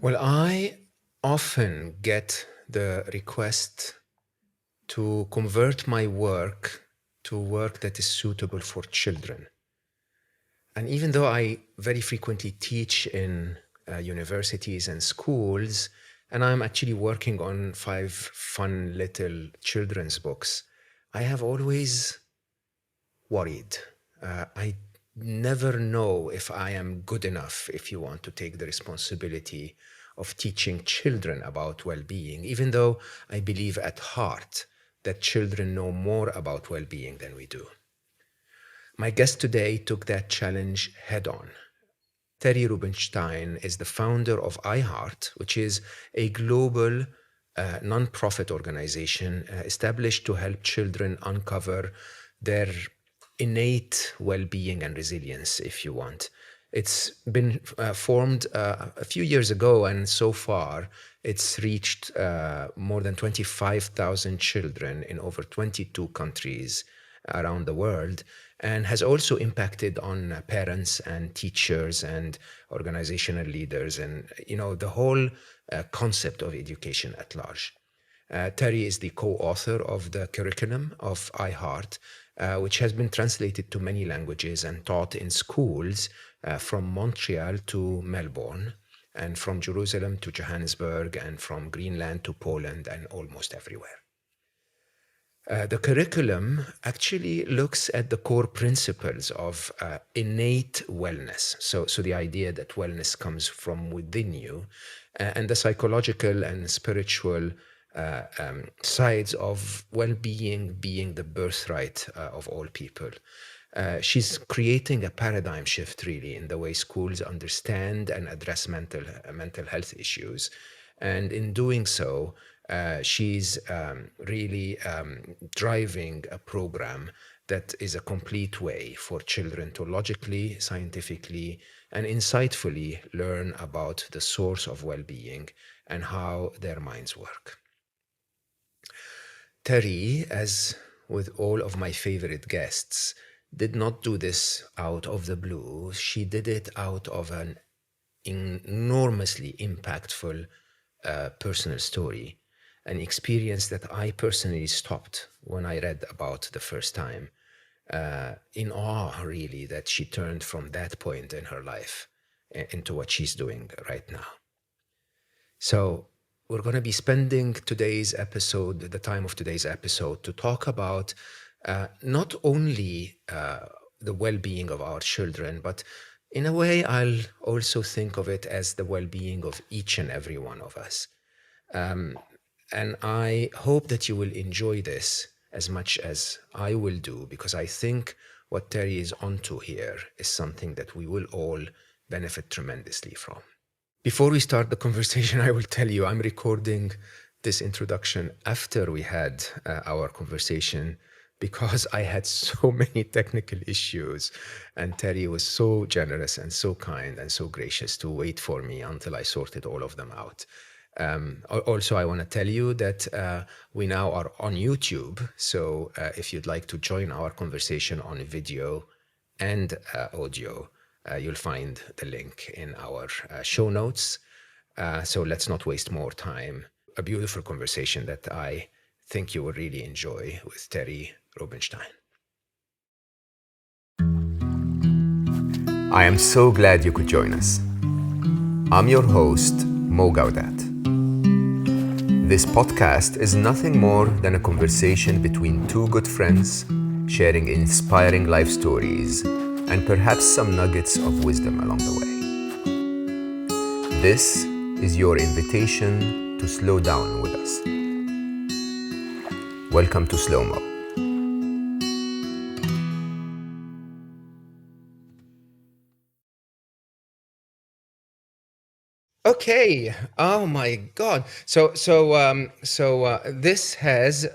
Well, I often get the request to convert my work to work that is suitable for children. And even though I very frequently teach in universities and schools, and I'm actually working on 5 fun little children's books, I have always worried. I never know if I am good enough, if you want, to take the responsibility of teaching children about well-being, even though I believe at heart that children know more about well-being than we do. My guest today took that challenge head on. Terry Rubenstein is the founder of iheart, which is a global non-profit organization established to help children uncover their innate well-being and resilience, if you want. It's been formed a few years ago, and so far it's reached more than 25,000 children in over 22 countries around the world, and has also impacted on parents and teachers and organizational leaders and the whole concept of education at large. Terry is the co-author of the curriculum of iheart, which has been translated to many languages and taught in schools from Montreal to Melbourne, and from Jerusalem to Johannesburg, and from Greenland to Poland, and almost everywhere. The curriculum actually looks at the core principles of innate wellness. So the idea that wellness comes from within you, and the psychological and spiritual sides of well-being being the birthright of all people. She's creating a paradigm shift, really, in the way schools understand and address mental health issues. And in doing so, she's really driving a program that is a complete way for children to logically, scientifically, and insightfully learn about the source of well-being and how their minds work. Terry, as with all of my favorite guests, did not do this out of the blue. She did it out of an enormously impactful personal story, an experience that I personally stopped when I read about the first time, in awe, really, that she turned from that point in her life into what she's doing right now. So we're going to be spending today's episode, the time of today's episode, to talk about not only the well-being of our children, but in a way, I'll also think of it as the well-being of each and every one of us. And I hope that you will enjoy this as much as I will do, because I think what Terry is onto here is something that we will all benefit tremendously from. Before we start the conversation, I will tell you I'm recording this introduction after we had our conversation, because I had so many technical issues, and Terry was so generous and so kind and so gracious to wait for me until I sorted all of them out. Also, I want to tell you that we now are on YouTube, so if you'd like to join our conversation on video and audio, you'll find the link in our show notes. So let's not waste more time. A beautiful conversation that I think you will really enjoy with Terry Rubenstein. I am so glad you could join us. I'm your host, Mo Gawdat. This podcast is nothing more than a conversation between two good friends sharing inspiring life stories and perhaps some nuggets of wisdom along the way. This is your invitation to slow down with us. Welcome to Slo Mo. Okay. Oh my God. So this has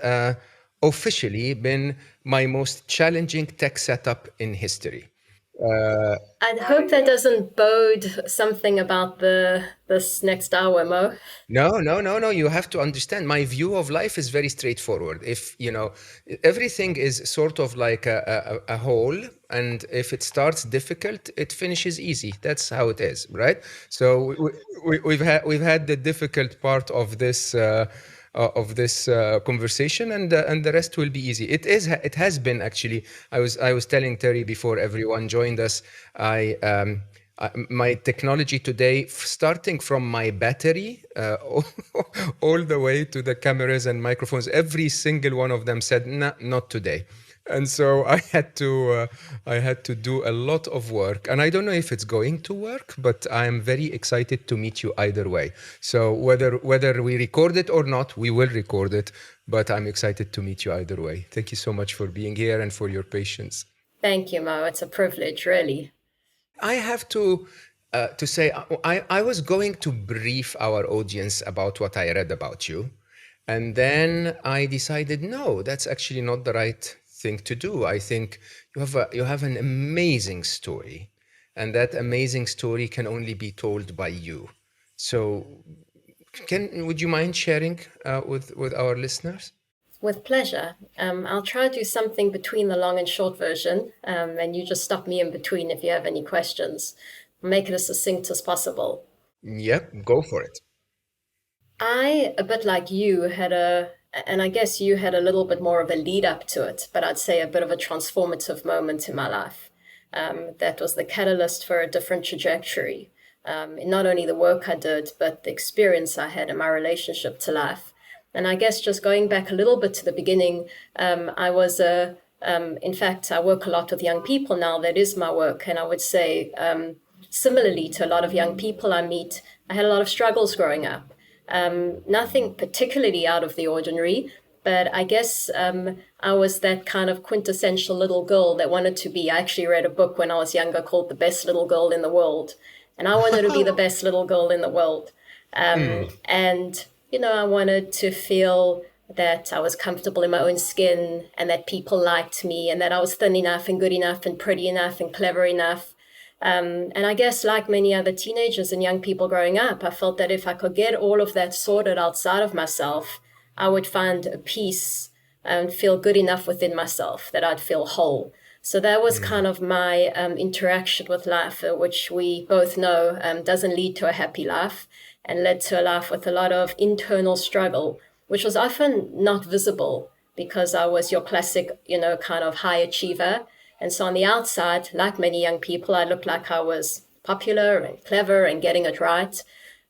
officially been my most challenging tech setup in history. I hope that doesn't bode something about this next hour, Mo. No, no, no, no. You have to understand. My view of life is very straightforward. If you know, everything is sort of like a whole, and if it starts difficult, it finishes easy. That's how it is, right? So we've had the difficult part of this conversation, and the rest will be easy. It has been actually. I was telling Terry before everyone joined us. My technology today, starting from my battery, all the way to the cameras and microphones, every single one of them said, "Nah, not today." And so I had to do a lot of work, and I don't know if it's going to work, but I am very excited to meet you either way. So whether we record it or not, we will record it. But I'm excited to meet you either way. Thank you so much for being here and for your patience. Thank you, Mo. It's a privilege, really. I have to say I was going to brief our audience about what I read about you, and then I decided no, that's actually not the right thing to do. I think you have an amazing story, and that amazing story can only be told by you. So, would you mind sharing with our listeners? With pleasure. I'll try to do something between the long and short version, and you just stop me in between if you have any questions. Make it as succinct as possible. Yep, go for it. I, a bit like you, and I guess you had a little bit more of a lead up to it, but I'd say a bit of a transformative moment in my life. That was the catalyst for a different trajectory. In not only the work I did, but the experience I had in my relationship to life. And I guess just going back a little bit to the beginning, I was in fact, I work a lot with young people now. That is my work. And I would say, similarly to a lot of young people I meet, I had a lot of struggles growing up. Nothing particularly out of the ordinary, but I guess I was that kind of quintessential little girl that wanted to be. I actually read a book when I was younger called The Best Little Girl in the World. And I wanted to be the best little girl in the world. And, I wanted to feel that I was comfortable in my own skin and that people liked me and that I was thin enough and good enough and pretty enough and clever enough. And I guess, like many other teenagers and young people growing up, I felt that if I could get all of that sorted outside of myself, I would find a peace and feel good enough within myself that I'd feel whole. So that was kind of my interaction with life, which we both know doesn't lead to a happy life and led to a life with a lot of internal struggle, which was often not visible because I was your classic, kind of high achiever. And so on the outside, like many young people, I looked like I was popular and clever and getting it right.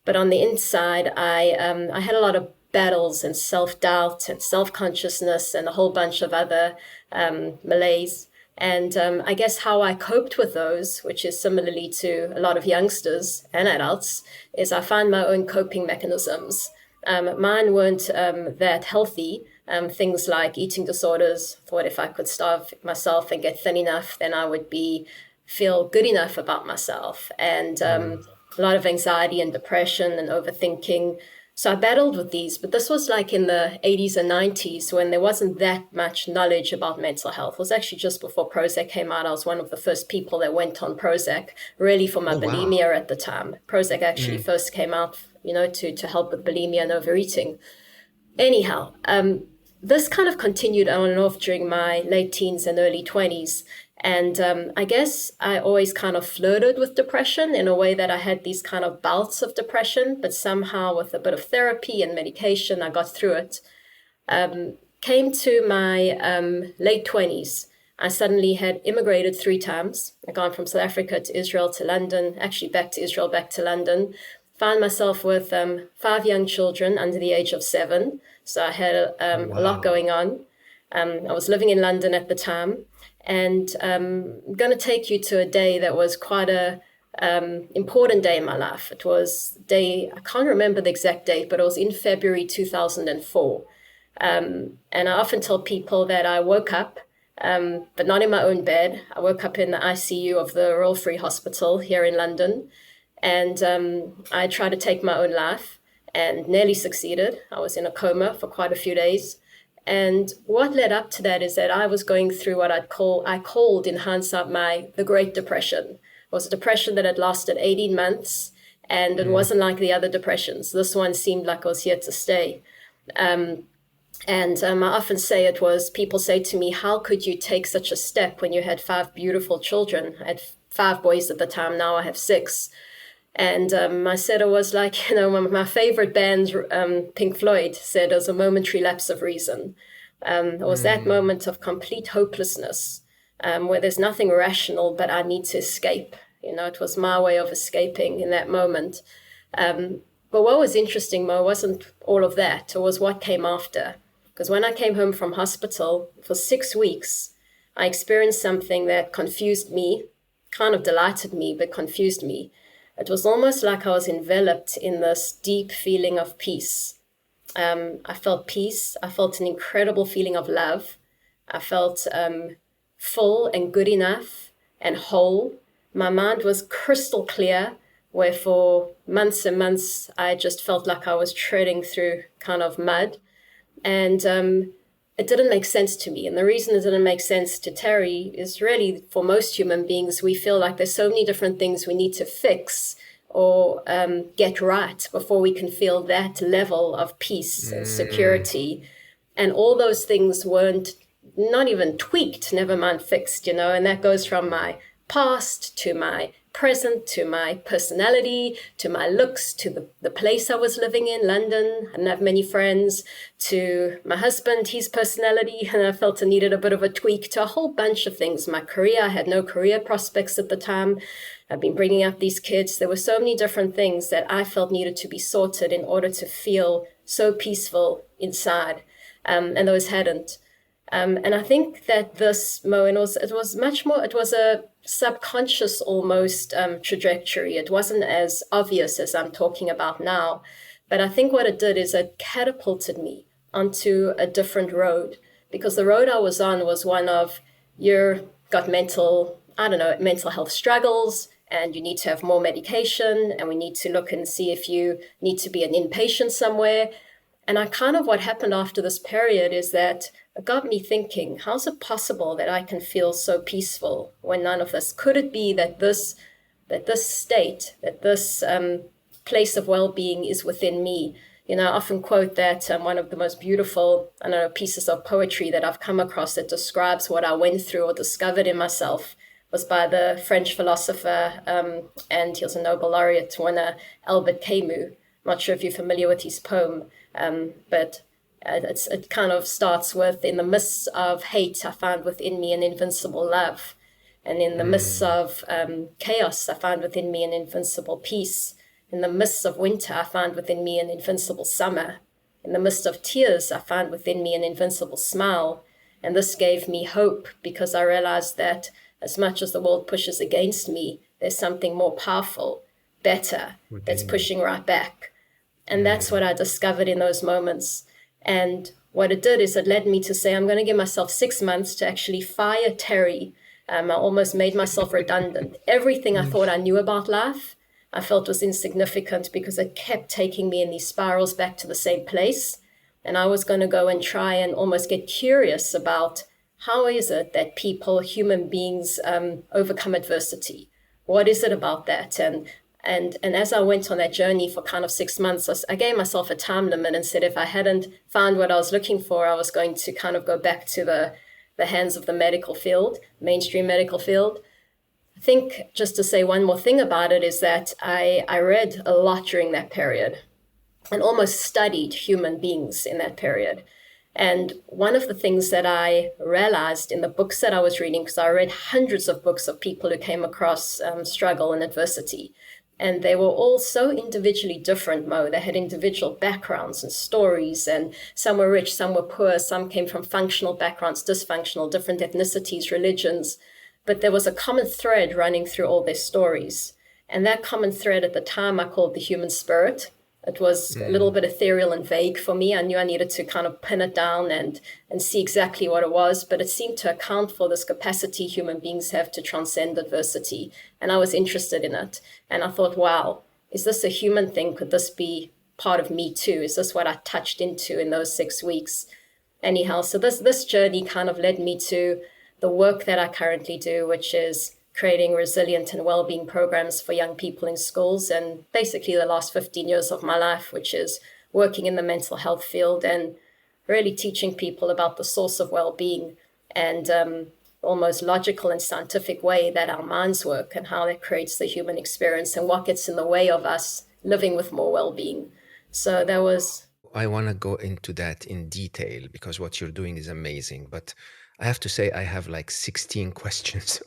But on the inside, I had a lot of battles and self-doubt and self-consciousness and a whole bunch of other malaise. And I guess how I coped with those, which is similarly to a lot of youngsters and adults, is I find my own coping mechanisms. Mine weren't that healthy. Things like eating disorders. Thought if I could starve myself and get thin enough, then I would feel good enough about myself. And a lot of anxiety and depression and overthinking. So I battled with these, but this was like in the 80s and 90s when there wasn't that much knowledge about mental health. It was actually just before Prozac came out. I was one of the first people that went on Prozac, really for my Oh wow. bulimia at the time. Prozac actually first came out, to help with bulimia and overeating. Anyhow, this kind of continued on and off during my late teens and early 20s. And I guess I always kind of flirted with depression in a way that I had these kind of bouts of depression, but somehow with a bit of therapy and medication, I got through it. Came to my late 20s. I suddenly had immigrated 3 times. I'd gone from South Africa to Israel to London, actually back to Israel, back to London. Found myself with 5 young children under the age of 7. So I had Oh a lot wow. going on. I was living in London at the time. And I'm going to take you to a day that was quite a important day in my life. It was day, I can't remember the exact date, but it was in February 2004. And I often tell people that I woke up, but not in my own bed. I woke up in the ICU of the Royal Free Hospital here in London. And I tried to take my own life and nearly succeeded. I was in a coma for quite a few days. And what led up to that is that I was going through what I called in hindsight the Great Depression. It was a depression that had lasted 18 months, and it wasn't like the other depressions. This one seemed like it was here to stay. I often say people say to me, how could you take such a step when you had 5 beautiful children? I had 5 boys at the time, now I have 6. And I said it was like, my favorite band, Pink Floyd, said it was a momentary lapse of reason. It was that moment of complete hopelessness, where there's nothing rational, but I need to escape. It was my way of escaping in that moment. But what was interesting, Mo, wasn't all of that. It was what came after. Because when I came home from hospital for 6 weeks, I experienced something that confused me, kind of delighted me, but confused me. It was almost like I was enveloped in this deep feeling of peace. I felt peace. I felt an incredible feeling of love. I felt full and good enough and whole. My mind was crystal clear, where for months and months, I just felt like I was treading through kind of mud. And it didn't make sense to me. And the reason it didn't make sense to Terry is really, for most human beings, we feel like there's so many different things we need to fix or get right before we can feel that level of peace and security. And all those things weren't not even tweaked, never mind fixed, and that goes from my past to my present, to my personality, to my looks, to the place I was living in, London. I didn't have many friends, to my husband, his personality, and I felt I needed a bit of a tweak, to a whole bunch of things. My career, I had no career prospects at the time. I've been bringing up these kids. There were so many different things that I felt needed to be sorted in order to feel so peaceful inside, and those hadn't. And I think that this, Mo, it was a subconscious almost trajectory. It wasn't as obvious as I'm talking about now. But I think what it did is it catapulted me onto a different road, because the road I was on was one of, you've got mental health struggles, and you need to have more medication, and we need to look and see if you need to be an inpatient somewhere. And what happened after this period is that it got me thinking, how's it possible that I can feel so peaceful when none of this? Could it be that this state, that this place of well-being is within me? I often quote that one of the most beautiful, pieces of poetry that I've come across that describes what I went through or discovered in myself was by the French philosopher, and he was a Nobel laureate winner, Albert Camus. I'm not sure if you're familiar with his poem, but it kind of starts with, in the midst of hate, I found within me an invincible love. And in the midst of chaos, I found within me an invincible peace. In the midst of winter, I found within me an invincible summer. In the midst of tears, I found within me an invincible smile. And this gave me hope, because I realized that as much as the world pushes against me, there's something more powerful, better, that's pushing right back. And that's what I discovered in those moments. And what it did is it led me to say, I'm going to give myself 6 months to actually fire Terry. I almost made myself redundant. Everything I thought I knew about life, I felt was insignificant, because it kept taking me in these spirals back to the same place. And I was going to go and try and almost get curious about, how is it that human beings, overcome adversity? What is it about that? And as I went on that journey for kind of 6 months, I gave myself a time limit and said if I hadn't found what I was looking for, I was going to kind of go back to the hands of the medical field, mainstream medical field. I think just to say one more thing about it is that I read a lot during that period and almost studied human beings in that period. And one of the things that I realized in the books that I was reading, because I read hundreds of books of people who came across struggle and adversity, and they were all so individually different, Mo. They had individual backgrounds and stories, and some were rich, some were poor, some came from functional backgrounds, dysfunctional, different ethnicities, religions. But there was a common thread running through all their stories. And that common thread at the time I called the human spirit. It was a little bit ethereal and vague for me. I knew I needed to kind of pin it down and see exactly what it was, but it seemed to account for this capacity human beings have to transcend adversity. And I was interested in it. And I thought, wow, is this a human thing? Could this be part of me too? Is this what I touched into in those 6 weeks? anyhow, so this journey kind of led me to the work that I currently do, which is creating resilient and well-being programs for young people in schools, and basically the last 15 years of my life, which is working in the mental health field and really teaching people about the source of well-being and almost logical and scientific way that our minds work and how that creates the human experience and what gets in the way of us living with more well-being. So that was... I want to go into that in detail because what you're doing is amazing. But I have to say I have like 16 questions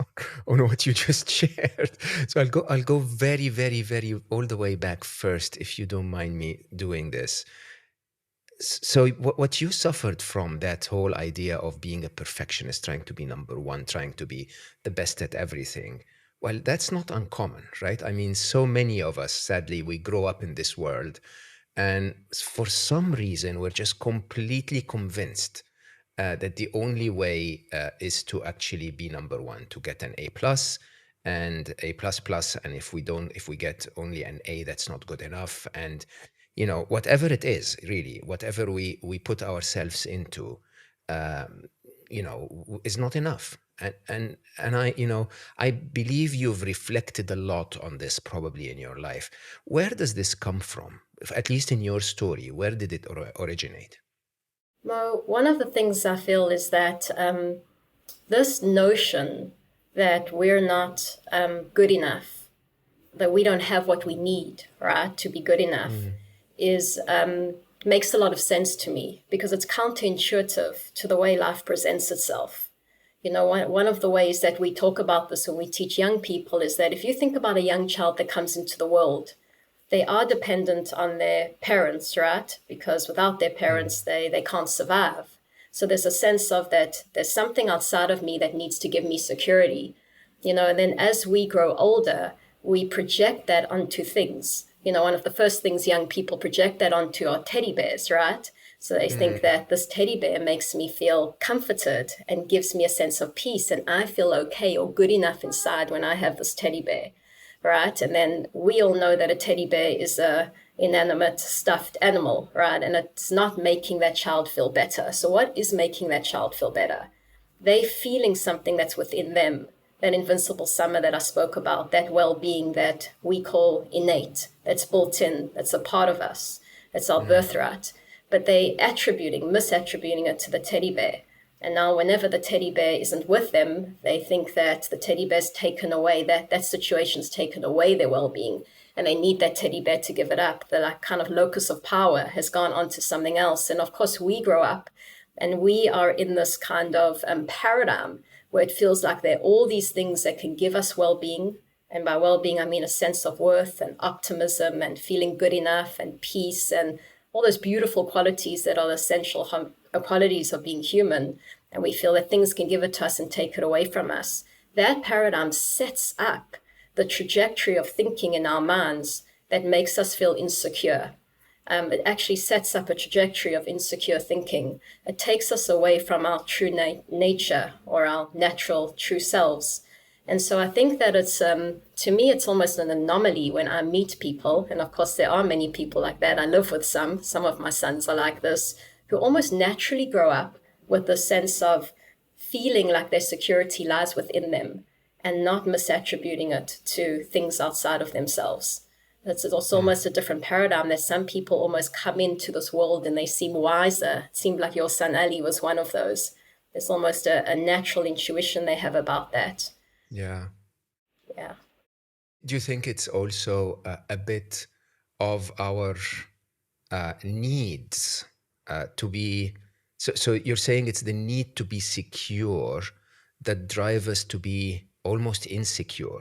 on what you just shared. So I'll go very, very, very all the way back first, if you don't mind me doing this. So what you suffered from, that whole idea of being a perfectionist, trying to be number one, trying to be the best at everything, well, that's not uncommon, right? I mean, so many of us, sadly, we grow up in this world, and for some reason, we're just completely convinced that the only way is to actually be number one, to get an A plus and A plus plus, and if we get only an A, that's not good enough. And whatever it is, really, whatever we put ourselves into, is not enough. And I believe you've reflected a lot on this probably in your life. Where does this come from? At least in your story, where did it originate? Mo, one of the things I feel is that this notion that we're not good enough, that we don't have what we need, right, to be good enough, is makes a lot of sense to me because it's counterintuitive to the way life presents itself. One of the ways that we talk about this when we teach young people is that if you think about a young child that comes into the world, they are dependent on their parents, right? Because without their parents, they can't survive. So there's a sense of that there's something outside of me that needs to give me security, and then as we grow older, we project that onto things. One of the first things young people project that onto are teddy bears, right? So they think that this teddy bear makes me feel comforted and gives me a sense of peace, and I feel okay or good enough inside when I have this teddy bear. Right? And then we all know that a teddy bear is a inanimate stuffed animal, right? And it's not making that child feel better. So what is making that child feel better? They feeling something that's within them, that invincible summer that I spoke about, that well-being that we call innate, that's built in, that's a part of us, that's our birthright. But they misattributing it to the teddy bear. And now whenever the teddy bear isn't with them, they think that the teddy bear's taken away, that situation's taken away their well-being, and they need that teddy bear to give it up. The kind of locus of power has gone on to something else. And of course, we grow up and we are in this kind of paradigm where it feels like there are all these things that can give us well-being. And by well-being, I mean a sense of worth and optimism and feeling good enough and peace and all those beautiful qualities that are the essential qualities of being human, and we feel that things can give it to us and take it away from us. That paradigm sets up the trajectory of thinking in our minds that makes us feel insecure. It actually sets up a trajectory of insecure thinking. It takes us away from our true nature or our natural true selves. And so I think that it's, to me, it's almost an anomaly when I meet people. And of course, there are many people like that. I live with some of my sons are like this, who almost naturally grow up with the sense of feeling like their security lies within them and not misattributing it to things outside of themselves. It's also almost a different paradigm that some people almost come into this world and they seem wiser. It seemed like your son Ali was one of those. There's almost a natural intuition they have about that. Yeah. Yeah. Do you think it's also a bit of our needs to be... So you're saying it's the need to be secure that drive us to be almost insecure,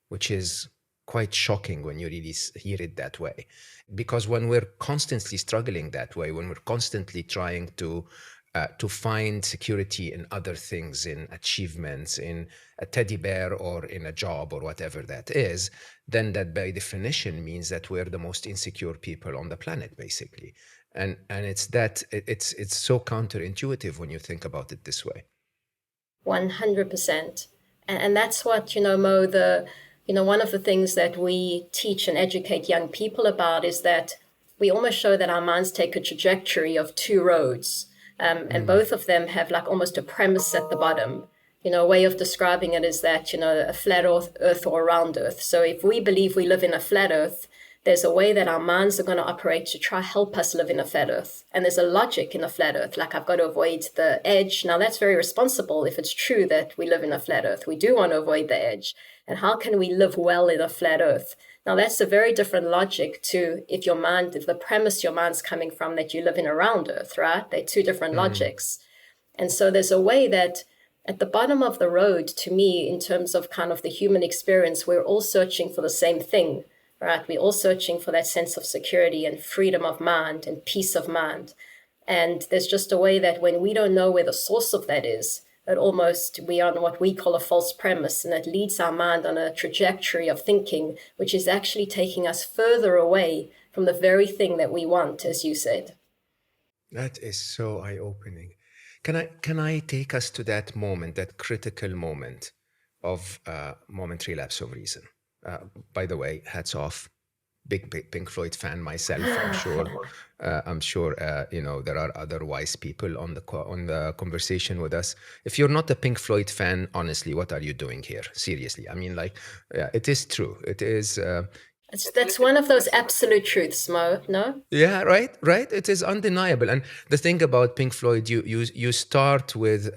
which is quite shocking when you really hear it that way. Because when we're constantly struggling that way, when we're constantly trying to find security in other things, in achievements, in a teddy bear or in a job or whatever that is, then that by definition means that we're the most insecure people on the planet, basically. And it's so counterintuitive when you think about it this way. 100%. And that's what, Mo, one of the things that we teach and educate young people about is that we almost show that our minds take a trajectory of two roads. And both of them have like almost a premise at the bottom. A way of describing it is that, a flat earth or a round earth. So if we believe we live in a flat earth, there's a way that our minds are going to operate to try help us live in a flat earth. And there's a logic in a flat earth, like I've got to avoid the edge. Now that's very responsible if it's true that we live in a flat earth. We do want to avoid the edge. And how can we live well in a flat earth? Now that's a very different logic to if the premise your mind's coming from that you live in a round earth, right? They're two different logics. And so there's a way that at the bottom of the road, to me, in terms of kind of the human experience, we're all searching for the same thing, right? We're all searching for that sense of security and freedom of mind and peace of mind. And there's just a way that when we don't know where the source of that is, that almost we are on what we call a false premise, and it leads our mind on a trajectory of thinking, which is actually taking us further away from the very thing that we want, as you said. That is so eye-opening. Can I take us to that moment, that critical moment of momentary lapse of reason? By the way, hats off. Big Pink Floyd fan myself. I'm sure. There are other wise people on the conversation with us. If you're not a Pink Floyd fan, honestly, what are you doing here? Seriously, I mean, yeah, it is true. It is. That's one of those absolute truths, Mo. No? Yeah, right. It is undeniable. And the thing about Pink Floyd, you start with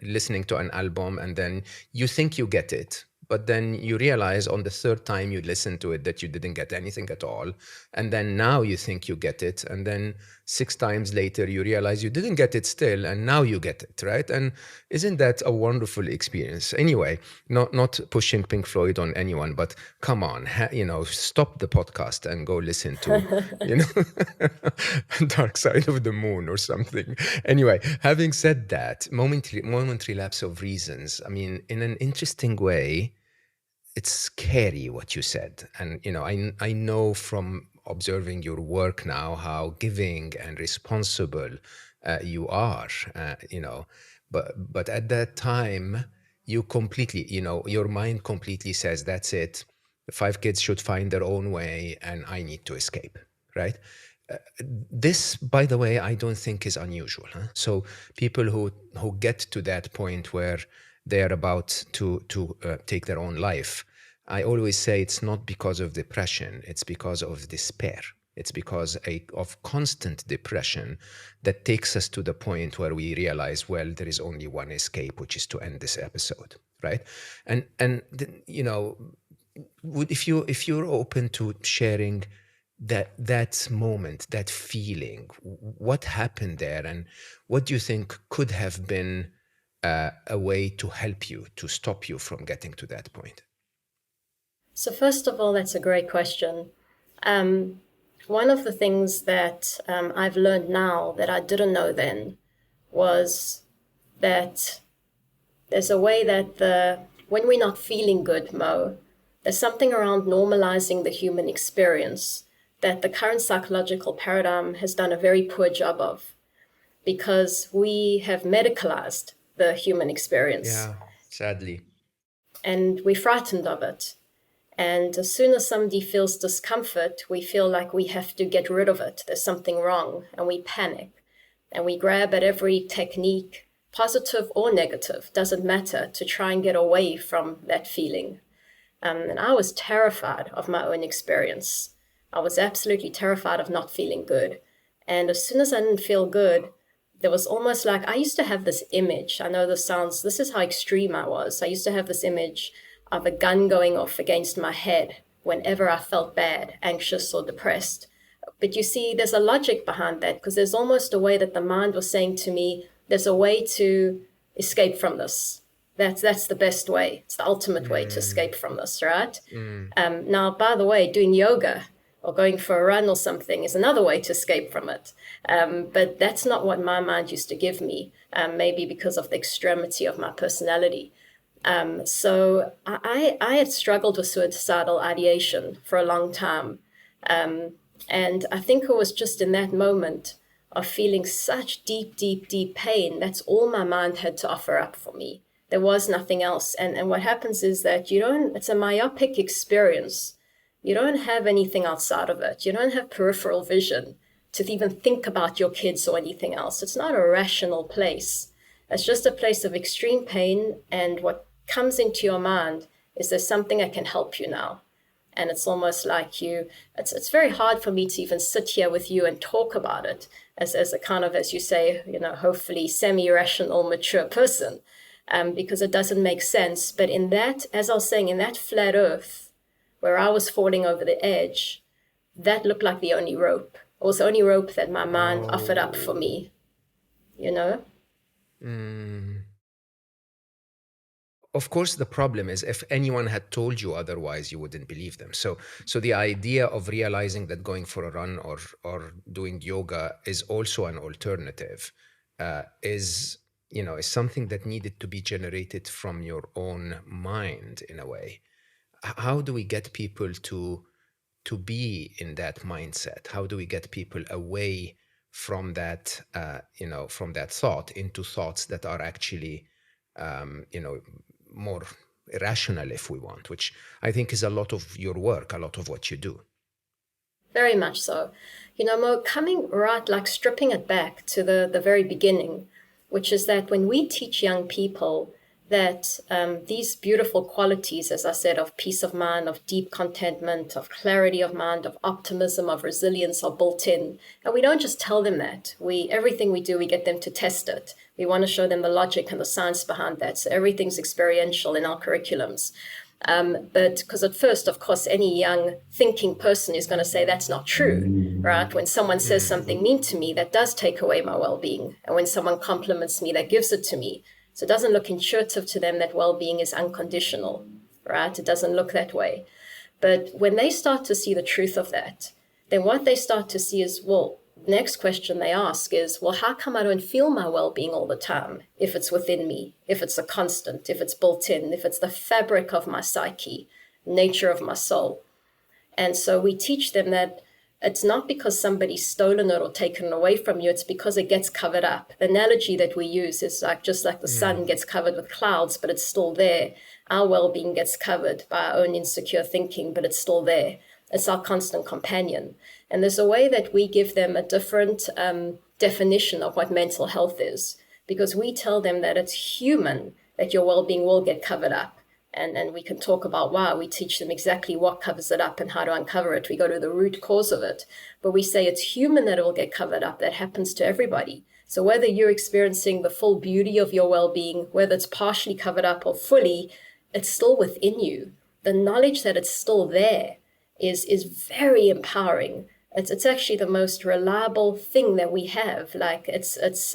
listening to an album, and then you think you get it, but then you realize on the third time you listen to it that you didn't get anything at all, and then now you think you get it, and then 6 times later you realize you didn't get it still, and now you get it, right? And isn't that a wonderful experience? Anyway, not pushing Pink Floyd on anyone, but come on, stop the podcast and go listen to Dark Side of the Moon or something. Anyway, having said that, momentary lapse of reasons, I mean, in an interesting way, it's scary what you said. And, I know from observing your work now how giving and responsible you are, but at that time, you completely, your mind completely says, that's it. The 5 kids should find their own way and I need to escape, right? This, by the way, I don't think is unusual. Huh? So people who get to that point where they're about to take their own life, I always say it's not because of depression, it's because of despair. It's because of constant depression that takes us to the point where we realize, well, there is only one escape, which is to end this episode, right? And if you're open to sharing that moment, that feeling, what happened there, and what do you think could have been a way to help you, to stop you from getting to that point? So first of all, that's a great question. One of the things that I've learned now that I didn't know then was that there's a way that when we're not feeling good, Mo, there's something around normalizing the human experience that the current psychological paradigm has done a very poor job of, because we have medicalized the human experience. Yeah, sadly. And we're frightened of it. And as soon as somebody feels discomfort, we feel like we have to get rid of it. There's something wrong, and we panic. And we grab at every technique, positive or negative, doesn't matter, to try and get away from that feeling. And I was terrified of my own experience. I was absolutely terrified of not feeling good. And as soon as I didn't feel good, there was almost like, I used to have this image. I know this is how extreme I was. I used to have this image of a gun going off against my head whenever I felt bad, anxious, or depressed. But you see, there's a logic behind that, because there's almost a way that the mind was saying to me, there's a way to escape from this. That's the best way. It's the ultimate way to escape from this, right? Now, by the way, doing yoga or going for a run or something is another way to escape from it. But that's not what my mind used to give me, maybe because of the extremity of my personality. So I had struggled with suicidal ideation for a long time. And I think it was just in that moment of feeling such deep, deep, deep pain. That's all my mind had to offer up for me. There was nothing else. And what happens is that it's a myopic experience. You don't have anything outside of it. You don't have peripheral vision to even think about your kids or anything else. It's not a rational place. It's just a place of extreme pain, and what comes into your mind is there's something that can help you now. And it's almost like it's very hard for me to even sit here with you and talk about it as a kind of, as you say, hopefully semi-rational, mature person, because it doesn't make sense. But in that, as I was saying, in that flat earth where I was falling over the edge, that looked like the only rope. It was the only rope that my mind offered up for me, Of course, the problem is if anyone had told you otherwise, you wouldn't believe them. So the idea of realizing that going for a run or doing yoga is also an alternative is something that needed to be generated from your own mind in a way. How do we get people to be in that mindset? How do we get people away from that, from that thought into thoughts that are actually, more irrational, if we want, which I think is a lot of your work, a lot of what you do. Very much so. Mo, coming right, like stripping it back to the very beginning, which is that when we teach young people that these beautiful qualities, as I said, of peace of mind, of deep contentment, of clarity of mind, of optimism, of resilience are built in. And we don't just tell them that. Everything we do, we get them to test it. We want to show them the logic and the science behind that. So everything's experiential in our curriculums. But because at first, of course, any young thinking person is going to say that's not true, right? When someone says something mean to me, that does take away my well-being. And when someone compliments me, that gives it to me. So it doesn't look intuitive to them that well-being is unconditional, right? It doesn't look that way. But when they start to see the truth of that, then what they start to see is, well, next question they ask is, well, how come I don't feel my well-being all the time if it's within me, if it's a constant, if it's built in, if it's the fabric of my psyche, nature of my soul? And so we teach them that it's not because somebody's stolen it or taken it away from you, it's because it gets covered up. The analogy that we use is just like the sun gets covered with clouds, but it's still there. Our well-being gets covered by our own insecure thinking, but it's still there. It's our constant companion. And there's a way that we give them a different definition of what mental health is, because we tell them that it's human that your well-being will get covered up. And we can talk about why. We teach them exactly what covers it up and how to uncover it. We go to the root cause of it. But we say it's human that it will get covered up. That happens to everybody. So whether you're experiencing the full beauty of your well-being, whether it's partially covered up or fully, it's still within you. The knowledge that it's still there is very empowering. It's actually the most reliable thing that we have. Like it's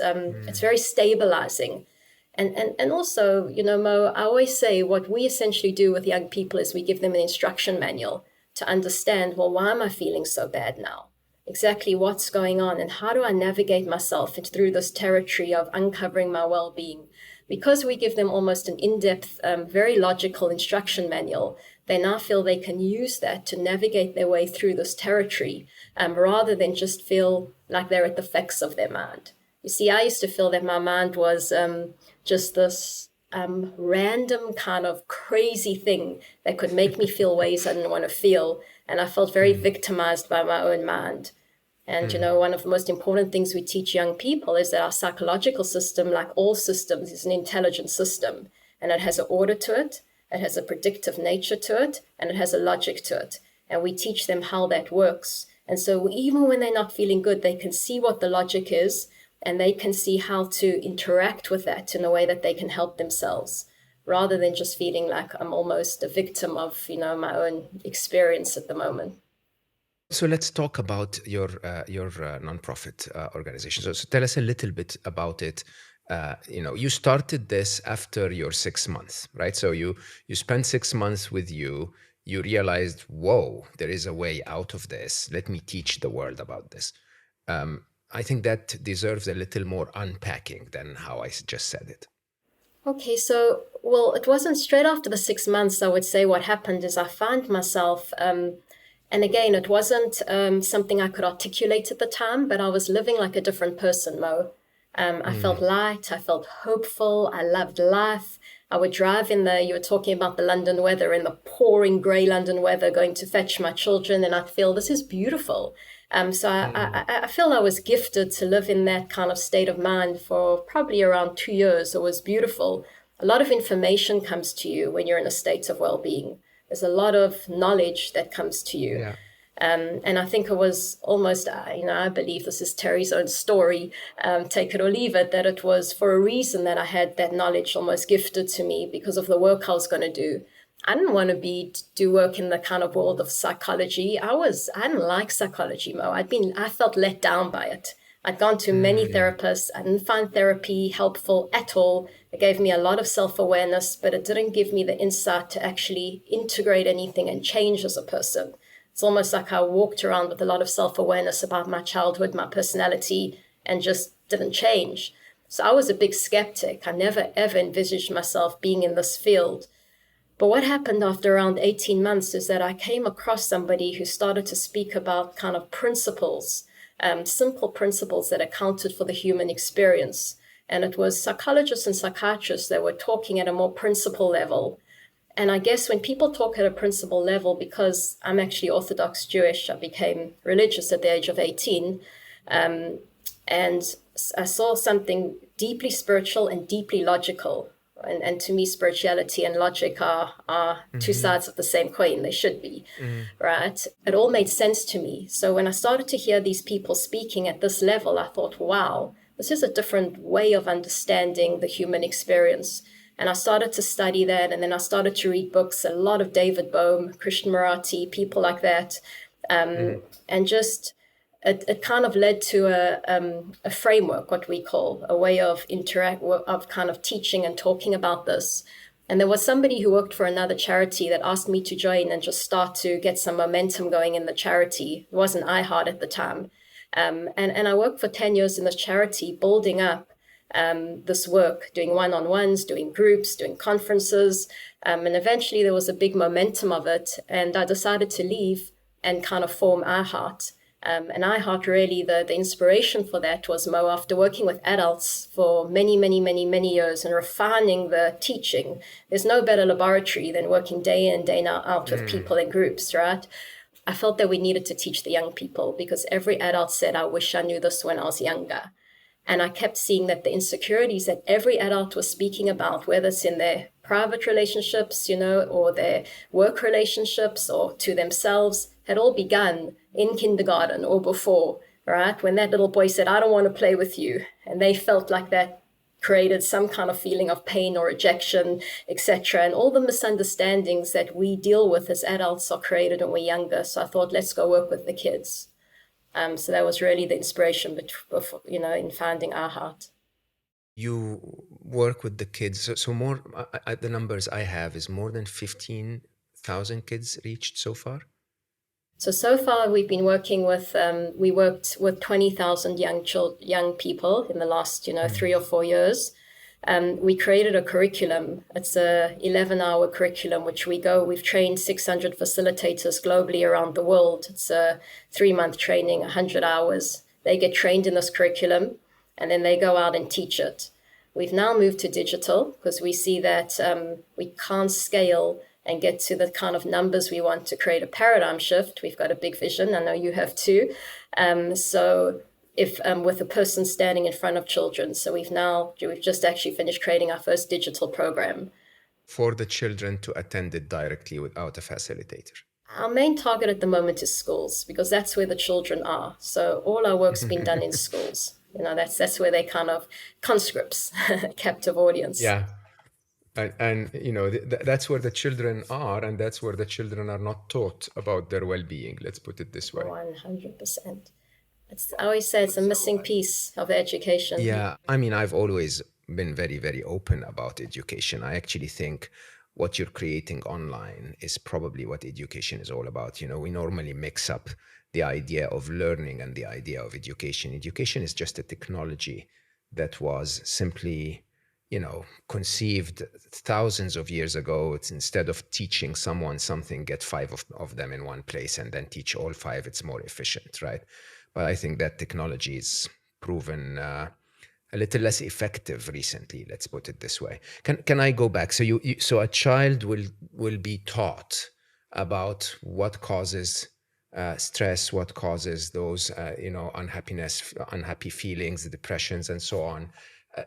very stabilizing. And also, Mo, I always say what we essentially do with young people is we give them an instruction manual to understand, well, why am I feeling so bad now? Exactly what's going on, and how do I navigate myself through this territory of uncovering my well-being? Because we give them almost an in-depth, very logical instruction manual, they now feel they can use that to navigate their way through this territory, rather than just feel like they're at the effects of their mind. You see, I used to feel that my mind was just this random kind of crazy thing that could make me feel ways I didn't want to feel. And I felt very victimized by my own mind. And, one of the most important things we teach young people is that our psychological system, like all systems, is an intelligent system. And it has an order to it, it has a predictive nature to it, and it has a logic to it. And we teach them how that works. And so even when they're not feeling good, they can see what the logic is, and they can see how to interact with that in a way that they can help themselves, rather than just feeling like I'm almost a victim of, my own experience at the moment. So let's talk about your nonprofit organization. So tell us a little bit about it. You started this after your 6 months, right? So you spent 6 months with you. You realized, whoa, there is a way out of this. Let me teach the world about this. I think that deserves a little more unpacking than how I just said it. Okay, so, well, it wasn't straight after the 6 months, I would say. What happened is I found myself, and again, it wasn't something I could articulate at the time, but I was living like a different person, Mo. I felt light, I felt hopeful, I loved life. I would drive you were talking about the London weather, in the pouring grey London weather, going to fetch my children, and I'd feel this is beautiful. So I feel I was gifted to live in that kind of state of mind for probably around 2 years. It was beautiful. A lot of information comes to you when you're in a state of well-being. There's a lot of knowledge that comes to you. Yeah. And I think it was almost, I believe this is Terry's own story, take it or leave it, that it was for a reason that I had that knowledge almost gifted to me because of the work I was going to do. I didn't want to do work in the kind of world of psychology. I didn't like psychology, Mo. I felt let down by it. I'd gone to many therapists. I didn't find therapy helpful at all. It gave me a lot of self-awareness, but it didn't give me the insight to actually integrate anything and change as a person. It's almost like I walked around with a lot of self-awareness about my childhood, my personality, and just didn't change. So I was a big skeptic. I never, ever envisaged myself being in this field. But what happened after around 18 months is that I came across somebody who started to speak about kind of principles, simple principles that accounted for the human experience. And it was psychologists and psychiatrists that were talking at a more principle level. And I guess when people talk at a principle level, because I'm actually Orthodox Jewish, I became religious at the age of 18. And I saw something deeply spiritual and deeply logical. And to me, spirituality and logic are two sides of the same coin. They should be, right? It all made sense to me. So when I started to hear these people speaking at this level, I thought, wow, this is a different way of understanding the human experience. And I started to study that, and then I started to read books, a lot of David Bohm, Christian Marathi, people like that. And just it kind of led to a framework, what we call a way of kind of teaching and talking about this. And there was somebody who worked for another charity that asked me to join and just start to get some momentum going in the charity. It wasn't iHeart at the time. And I worked for 10 years in this charity, building up this work, doing one-on-ones, doing groups, doing conferences. And eventually there was a big momentum of it. And I decided to leave and kind of form iHeart. And iHeart, really, the inspiration for that was, Mo, after working with adults for many, many, many, many years and refining the teaching. There's no better laboratory than working day in, day out with people in groups, right? I felt that we needed to teach the young people because every adult said, I wish I knew this when I was younger. And I kept seeing that the insecurities that every adult was speaking about, whether it's in their private relationships, or their work relationships or to themselves, had all begun in kindergarten or before, right? When that little boy said, I don't want to play with you. And they felt like that created some kind of feeling of pain or rejection, etc. And all the misunderstandings that we deal with as adults are created when we're younger. So I thought, let's go work with the kids. So that was really the inspiration, in founding iHeart. You work with the kids. So more, the numbers I have is more than 15,000 kids reached so far. So far we've been working with, we worked with 20,000 young people in the last, 3 or 4 years. We created a curriculum. It's a 11-hour curriculum, which we've trained 600 facilitators globally around the world. It's a 3-month training, 100 hours. They get trained in this curriculum and then they go out and teach it. We've now moved to digital because we see that we can't scale and get to the kind of numbers we want to create a paradigm shift. We've got a big vision. I know you have too. So if with a person standing in front of children. So we've just actually finished creating our first digital program. For the children to attend it directly without a facilitator. Our main target at the moment is schools because that's where the children are. So all our work's been done in schools. That's where they kind of conscripts, captive audience. Yeah. And that's where the children are, and that's where the children are not taught about their well-being. Let's put it this way. 100%. I always say it's a missing piece of education. Yeah, I mean, I've always been very, very open about education. I actually think what you're creating online is probably what education is all about. We normally mix up the idea of learning and the idea of education. Education is just a technology that was simply conceived thousands of years ago. It's instead of teaching someone something, get 5 of them in one place and then teach all 5. It's more efficient, right? But I think that technology is proven a little less effective recently. Let's put it this way. Can I go back? So so a child will be taught about what causes stress, what causes those, unhappiness, unhappy feelings, depressions, and so on. Uh,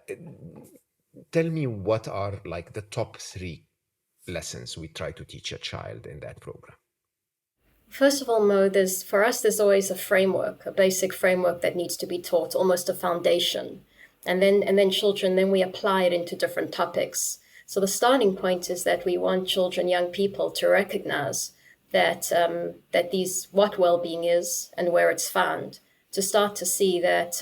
Tell me, what are like the top 3 lessons we try to teach a child in that program? First of all, Mo, for us, there's always a framework, a basic framework that needs to be taught, almost a foundation. And then children, then we apply it into different topics. So the starting point is that we want children, young people, to recognize that what well-being is and where it's found, to start to see that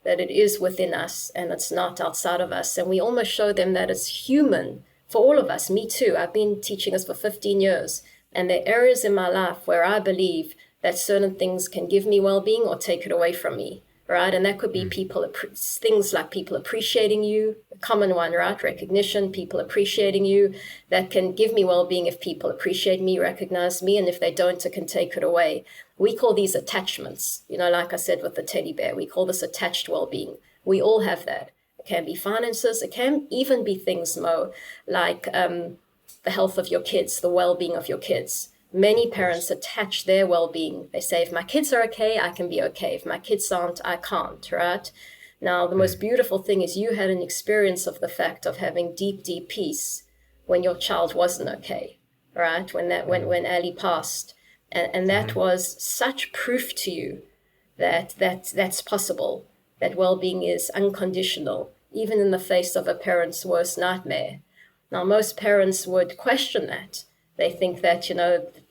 that it is within us and it's not outside of us. And we almost show them that it's human for all of us. Me too. I've been teaching this for 15 years. And there are areas in my life where I believe that certain things can give me well-being or take it away from me, right? And that could be things like people appreciating you, a common one, right? Recognition, people appreciating you. That can give me well-being if people appreciate me, recognize me, and if they don't, it can take it away. We call these attachments. Like I said with the teddy bear, we call this attached well-being. We all have that. It can be finances. It can even be things, Mo, like the health of your kids, the well-being of your kids. Many parents attach their well-being. They say, if my kids are okay, I can be okay. If my kids aren't, I can't, right? Now, the most beautiful thing is you had an experience of the fact of having deep, deep peace when your child wasn't okay, right? When Ali passed. And that was such proof to you that's possible, that well-being is unconditional, even in the face of a parent's worst nightmare. Now, most parents would question that. They think that,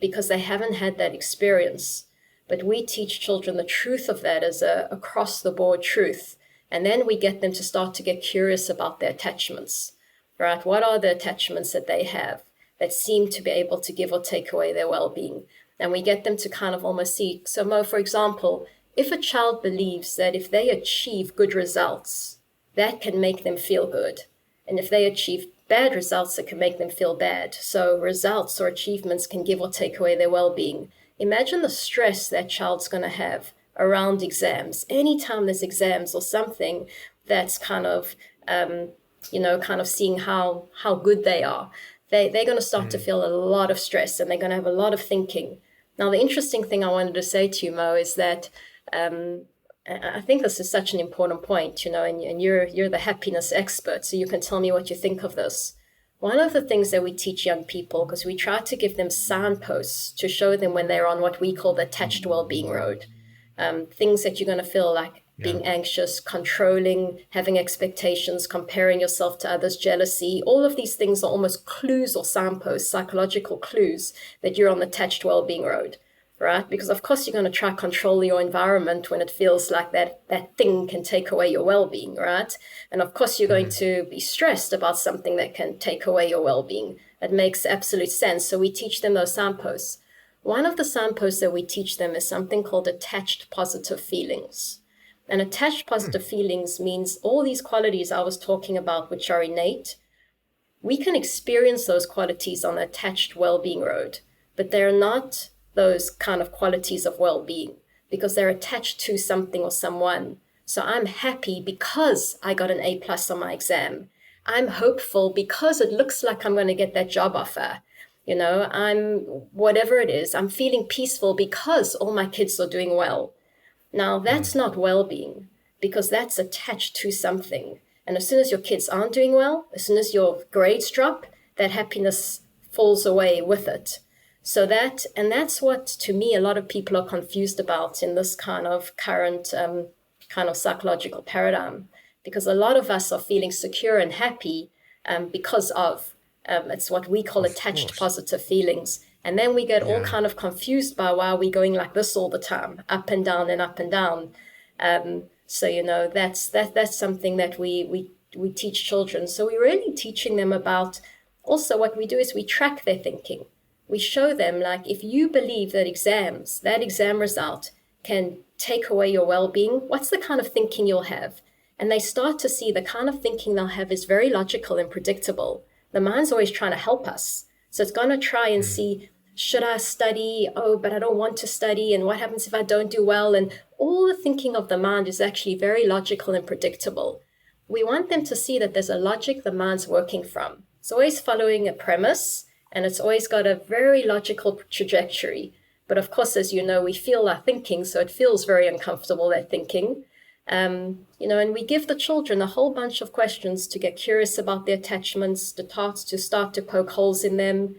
because they haven't had that experience. But we teach children the truth of that as a across-the-board truth. And then we get them to start to get curious about their attachments, right? What are the attachments that they have that seem to be able to give or take away their well-being? And we get them to kind of almost see. So, Mo, for example, if a child believes that if they achieve good results, that can make them feel good. And if they achieve bad results, that can make them feel bad. So results or achievements can give or take away their well-being. Imagine the stress that child's going to have around exams. Anytime there's exams or something that's kind of seeing how good they are, they're going to start to feel a lot of stress, and they're going to have a lot of thinking. Now, the interesting thing I wanted to say to you, Mo, is that I think this is such an important point, and you're the happiness expert, so you can tell me what you think of this. One of the things that we teach young people, because we try to give them signposts to show them when they're on what we call the attached well-being road, things that you're going to feel like being anxious, controlling, having expectations, comparing yourself to others, jealousy. All of these things are almost clues or signposts, psychological clues that you're on the attached well-being road. Right? Because of course you're going to try to control your environment when it feels like that thing can take away your well-being, right? And of course you're going to be stressed about something that can take away your well-being. It makes absolute sense. So we teach them those signposts. One of the signposts that we teach them is something called attached positive feelings. And attached positive feelings means all these qualities I was talking about, which are innate. We can experience those qualities on the attached well-being road, but they're not those kind of qualities of well-being because they're attached to something or someone. So I'm happy because I got an A+ on my exam. I'm hopeful because it looks like I'm going to get that job offer. I'm whatever it is. I'm feeling peaceful because all my kids are doing well. Now, that's not well-being because that's attached to something. And as soon as your kids aren't doing well, as soon as your grades drop, that happiness falls away with it. So that's what, to me, a lot of people are confused about in this kind of current kind of psychological paradigm, because a lot of us are feeling secure and happy because of, it's what we call attached positive feelings. And then we get all kind of confused by why we're going like this all the time, up and down and up and down. So, that's something that we teach children. So we're really teaching them about, also what we do is we track their thinking. We show them, like, if you believe that that exam result can take away your well-being, what's the kind of thinking you'll have? And they start to see the kind of thinking they'll have is very logical and predictable. The mind's always trying to help us. So it's going to try and see, should I study? Oh, but I don't want to study. And what happens if I don't do well? And all the thinking of the mind is actually very logical and predictable. We want them to see that there's a logic the mind's working from. It's always following a premise, and it's always got a very logical trajectory. But of course, as you know, we feel our thinking, so it feels very uncomfortable, that thinking. And we give the children a whole bunch of questions to get curious about their attachments, to start to poke holes in them,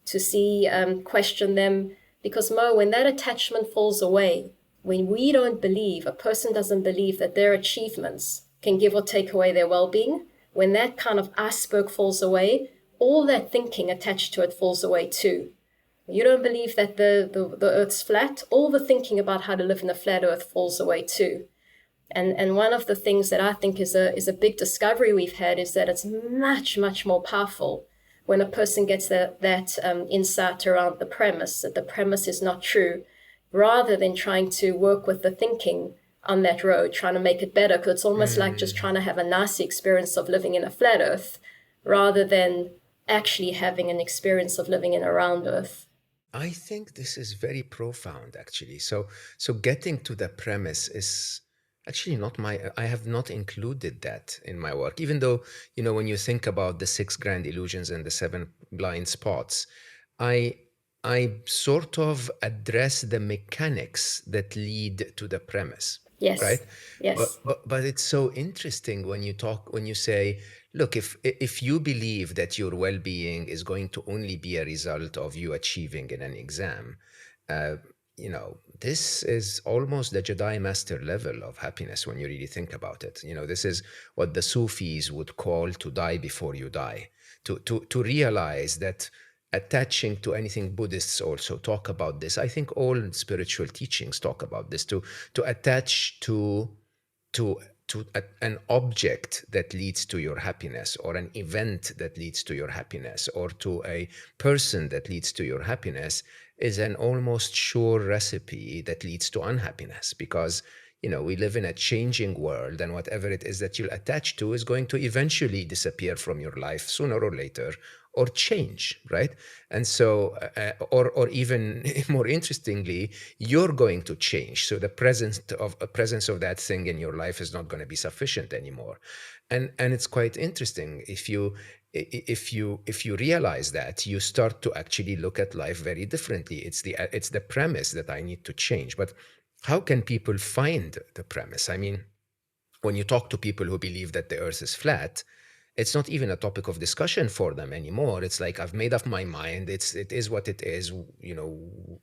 to see, question them. Because Mo, when that attachment falls away, when we don't believe, a person doesn't believe that their achievements can give or take away their well-being, when that kind of iceberg falls away, all that thinking attached to it falls away too. You don't believe that the earth's flat, all the thinking about how to live in a flat earth falls away too. And one of the things that I think is a big discovery we've had is that it's much, much more powerful when a person gets that insight around the premise, that the premise is not true, rather than trying to work with the thinking on that road, trying to make it better, because it's almost like just trying to have a nice experience of living in a flat earth, rather than actually having an experience of living in a round earth. I think this is very profound, actually. So getting to the premise is actually not I have not included that in my work, even though, when you think about the 6 grand illusions and the 7 blind spots, I sort of address the mechanics that lead to the premise. Yes. Right. Yes. But it's so interesting when you say, look, if you believe that your well-being is going to only be a result of you achieving in an exam, this is almost the Jedi master level of happiness when you really think about it. This is what the Sufis would call to die before you die, to realize that attaching to anything. Buddhists also talk about this. I think all spiritual teachings talk about this, to attach to an object that leads to your happiness, or an event that leads to your happiness, or to a person that leads to your happiness, is an almost sure recipe that leads to unhappiness, because we live in a changing world, and whatever it is that you'll attach to is going to eventually disappear from your life sooner or later, or change, right? And so, or even more interestingly, you're going to change. So the presence of that thing in your life is not going to be sufficient anymore. And it's quite interesting. If you realize that, you start to actually look at life very differently. It's the premise that I need to change. But how can people find the premise? I mean, when you talk to people who believe that the earth is flat, it's not even a topic of discussion for them anymore. It's like, I've made up my mind. It is what it is.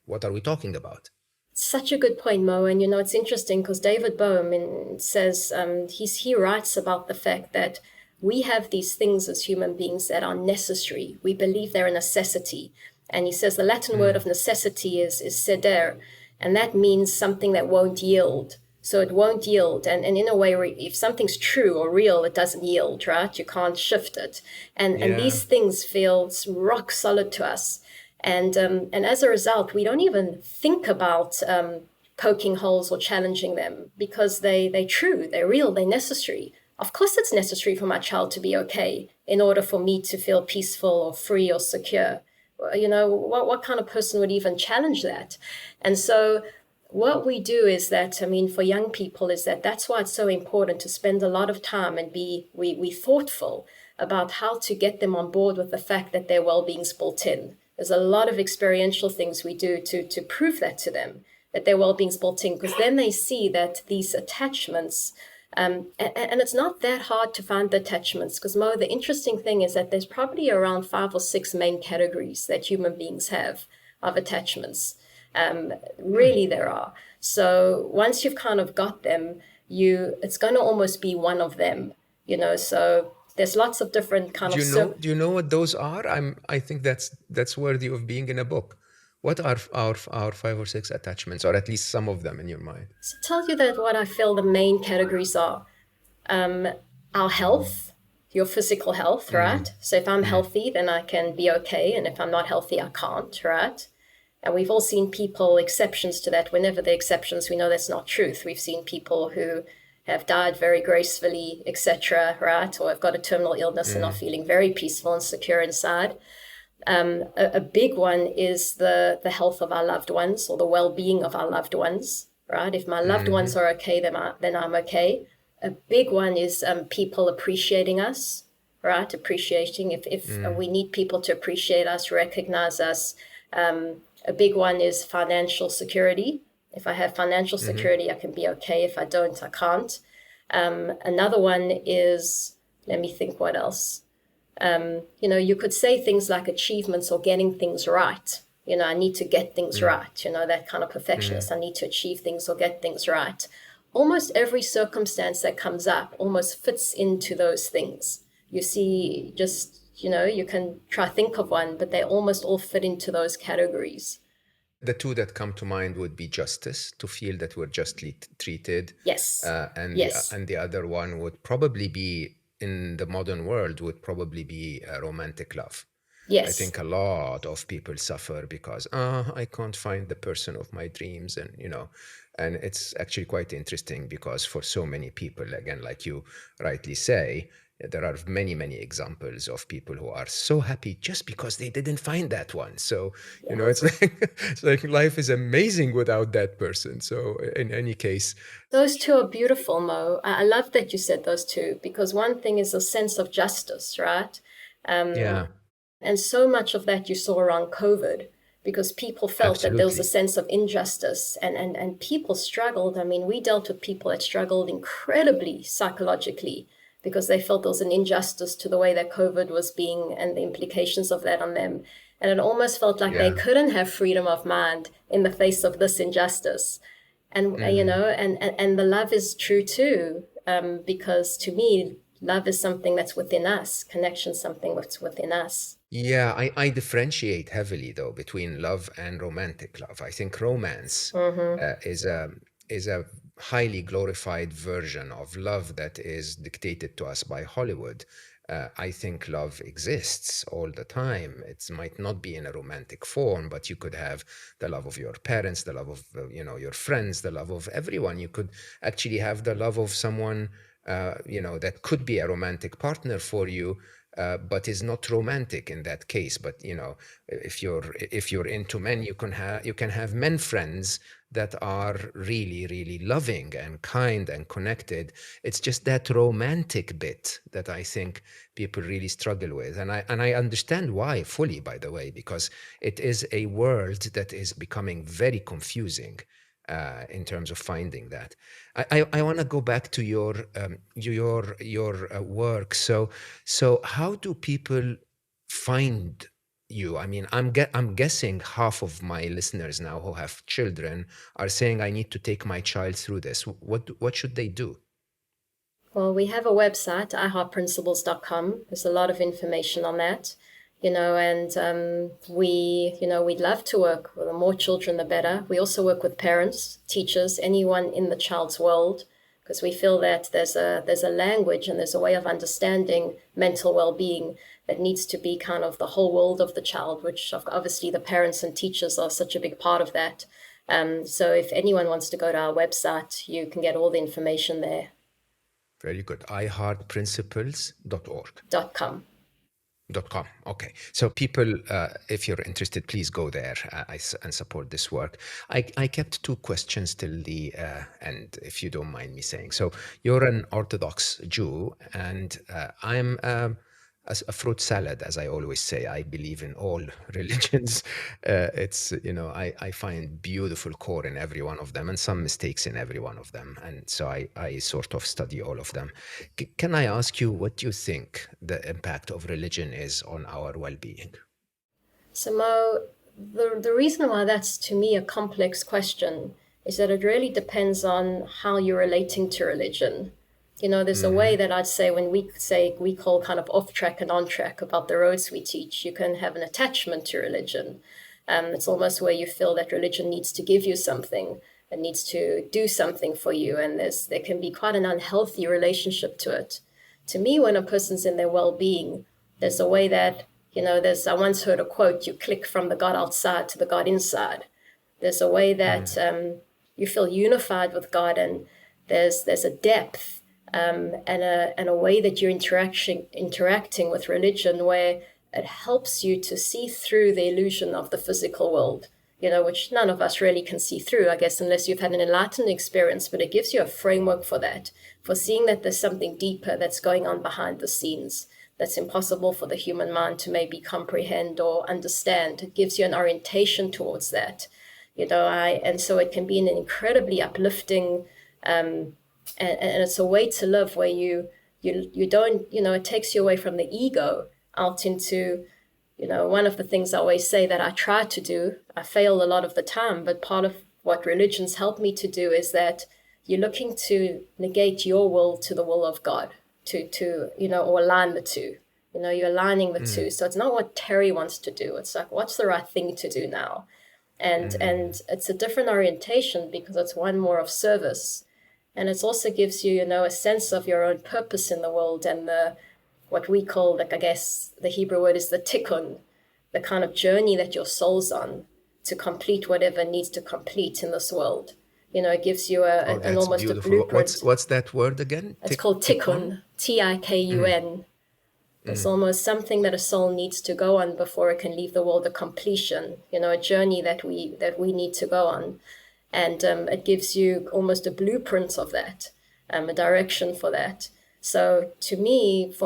What are we talking about? Such a good point, Mo. And it's interesting because David Bohm says he writes about the fact that we have these things as human beings that are necessary. We believe they're a necessity. And he says the Latin word of necessity is seder, and that means something that won't yield. So it won't yield. And in a way, if something's true or real, it doesn't yield, right? You can't shift it. And these things feel rock solid to us. And as a result, we don't even think about poking holes or challenging them, because they're true, they're real, they're necessary. Of course, it's necessary for my child to be okay in order for me to feel peaceful or free or secure. What kind of person would even challenge that? And so what we do is that, for young people, is that's why it's so important to spend a lot of time and we thoughtful about how to get them on board with the fact that their well-being's built in. There's a lot of experiential things we do to prove that to them, that their well-being's built in, because then they see that these attachments, and it's not that hard to find the attachments, because Mo, the interesting thing is that there's probably around 5 or 6 main categories that human beings have of attachments. Really there are. So once you've kind of got them, it's going to almost be one of them, so there's lots of different kind Do you know what those are? I think that's worthy of being in a book. What are our 5 or 6 attachments, or at least some of them in your mind? So tell you that what I feel the main categories are. Our health, your physical health, right? So if I'm healthy, then I can be okay. And if I'm not healthy, I can't, right? And we've all seen people, exceptions to that. Whenever they're exceptions, we know that's not truth. We've seen people who have died very gracefully, etc., right? Or have got a terminal illness and are feeling very peaceful and secure inside. A big one is the health of our loved ones, or the well-being of our loved ones, right? If my loved ones are okay, then I'm okay. A big one is people appreciating us, right? Appreciating, if we need people to appreciate us, recognize us, A big one is financial security. If I have financial security, I can be okay. If I don't, I can't. Another one is, let me think what else. You could say things like achievements or getting things right. I need to get things right. That kind of perfectionist. I need to achieve things or get things right. Almost every circumstance that comes up almost fits into those things. You see, just, you can try think of one, but they almost all fit into those categories. The two that come to mind would be justice, to feel that we're justly treated. Yes. And Yes. the other one would probably be, in the modern world, would probably be romantic love. I Yes. think a lot of people suffer because I can't find the person of my dreams, and it's actually quite interesting because for so many people, again, like you rightly say, there are many, many examples of people who are so happy just because they didn't find that one. So, Yeah. it's like life is amazing without that person. So in any case, Those two are beautiful, Mo. I love that you said those two, because one thing is a sense of justice, right? yeah, And so much of that you saw around COVID, because people felt that there was a absolutely. sense of injustice, and people struggled. I mean, we dealt with people that struggled incredibly psychologically because they felt there was an injustice to the way that COVID was being and the implications of that on them. And it almost felt like they Yeah. couldn't have freedom of mind in the face of this injustice. And and the love is true too, because to me, love is something that's within us. Connection, something that's within us. Yeah, I differentiate heavily though between love and romantic love. I think romance Mm-hmm. is a highly glorified version of love that is dictated to us by Hollywood. I think love exists all the time. It might not be in a romantic form, but you could have the love of your parents, the love of your friends, the love of everyone. You could actually have the love of someone that could be a romantic partner for you, but is not romantic in that case. But if you're into men, you can have men friends that are really, really loving and kind and connected. It's just that romantic bit that I think people really struggle with, and I understand why fully, by the way, because it is a world that is becoming very confusing in terms of finding that. I want to go back to your work. So how do people find you? I mean, I'm guessing half of my listeners now who have children are saying I need to take my child through this. What should they do? Well, we have a website, iheartprinciples.com. There's a lot of information on that, and we'd love to work with the more children, the better. We also work with parents, teachers, anyone in the child's world, because we feel that there's a language and there's a way of understanding mental well-being that needs to be kind of the whole world of the child, which obviously the parents and teachers are such a big part of that. So if anyone wants to go to our website, you can get all the information there. Very good. iheartprinciples.org. .com. .com. Okay. So people, if you're interested, please go there and support this work. I kept two questions till the end, if you don't mind me saying. So you're an Orthodox Jew, and I'm a fruit salad, as I always say. I believe in all religions. I find beautiful core in every one of them and some mistakes in every one of them. And so I sort of study all of them. Can I ask you what you think the impact of religion is on our well-being? So, Mo, the reason why that's to me a complex question is that it really depends on how you're relating to religion. There's a way that I'd say when we call kind of off track and on track about the roads we teach, you can have an attachment to religion. It's almost where you feel that religion needs to give you something, it needs to do something for you, and there can be quite an unhealthy relationship to it. To me, when a person's in their well-being, there's a way that, I once heard a quote, you click from the God outside to the God inside. There's a way that you feel unified with God, and there's a depth and a way that you're interacting with religion where it helps you to see through the illusion of the physical world, which none of us really can see through, I guess, unless you've had an enlightened experience. But it gives you a framework for that, for seeing that there's something deeper that's going on behind the scenes, that's impossible for the human mind to maybe comprehend or understand. It gives you an orientation towards that, and so it can be an incredibly uplifting, and it's a way to live where you don't, it takes you away from the ego out into, one of the things I always say that I try to do, I fail a lot of the time, but part of what religions help me to do is that you're looking to negate your will to the will of God, to or align the two. You're aligning the two. So it's not what Terry wants to do. It's like, what's the right thing to do now? And it's a different orientation because it's one more of service. And it also gives you, a sense of your own purpose in the world and what we call, I guess the Hebrew word is the tikkun, the kind of journey that your soul's on to complete whatever needs to complete in this world. It gives you an almost beautiful. a blueprint. What's that word again? It's called tikkun, Tikun. It's almost something that a soul needs to go on before it can leave the world of completion. A journey that we need to go on, and it gives you almost a blueprint of that, a direction for that. So for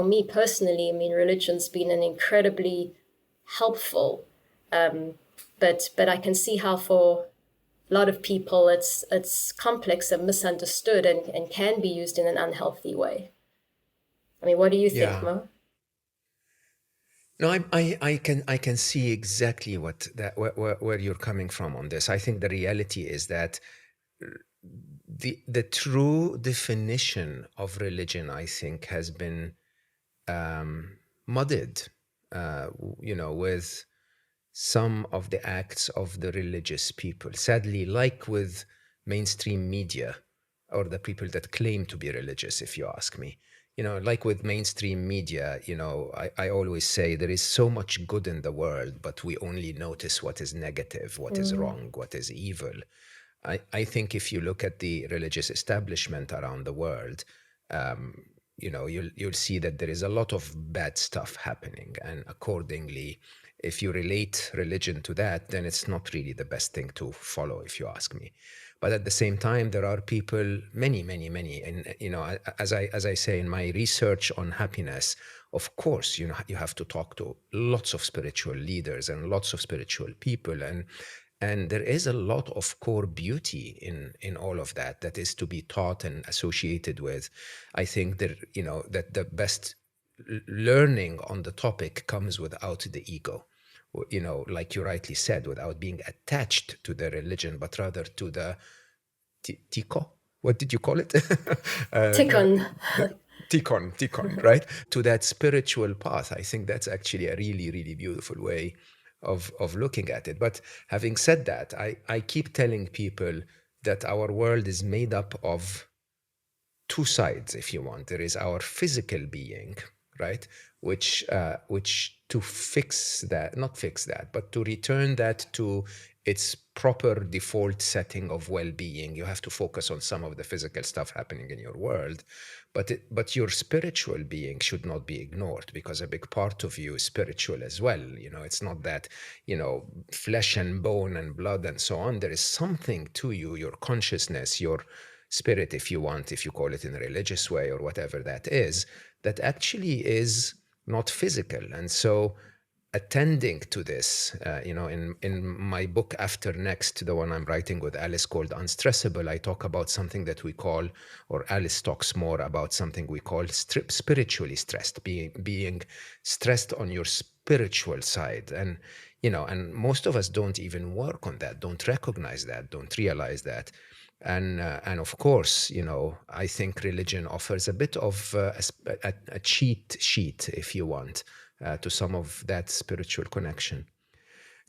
me personally, religion's been an incredibly helpful, but I can see how for a lot of people it's complex and misunderstood and can be used in an unhealthy way. What do you think, Mo? No, I can see exactly where you're coming from on this. I think the reality is that the true definition of religion, I think, has been muddied, with some of the acts of the religious people. Sadly, like with mainstream media or the people that claim to be religious, if you ask me. Like with mainstream media, I always say there is so much good in the world, but we only notice what is negative, what is wrong, what is evil. I think if you look at the religious establishment around the world, you'll see that there is a lot of bad stuff happening. And accordingly, if you relate religion to that, then it's not really the best thing to follow, if you ask me. But at the same time, there are people, many, and as I say in my research on happiness, of course, you have to talk to lots of spiritual leaders and lots of spiritual people, and there is a lot of core beauty in all of that is to be taught and associated with. I think that that the best learning on the topic comes without the ego. Like you rightly said, without being attached to the religion, but rather to the tiko. What did you call it? Tikkun. Tikkun, right? To that spiritual path. I think that's actually a really, really beautiful way of looking at it. But having said that, I keep telling people that our world is made up of two sides, if you want. There is our physical being, right? Which to fix that, not fix that, but to return that to its proper default setting of well-being, you have to focus on some of the physical stuff happening in your world. But your spiritual being should not be ignored, because a big part of you is spiritual as well. It's not that, flesh and bone and blood and so on. There is something to you, your consciousness, your spirit, if you want, if you call it in a religious way or whatever that is, that actually is not physical. And so attending to this, in my book After Next, the one I'm writing with Alice called Unstressable, I talk about something that we call, or Alice talks more about something we call spiritually stressed, being stressed on your spiritual side. And, and most of us don't even work on that, don't recognize that, don't realize that. And of course, I think religion offers a bit of a cheat sheet, if you want, to some of that spiritual connection.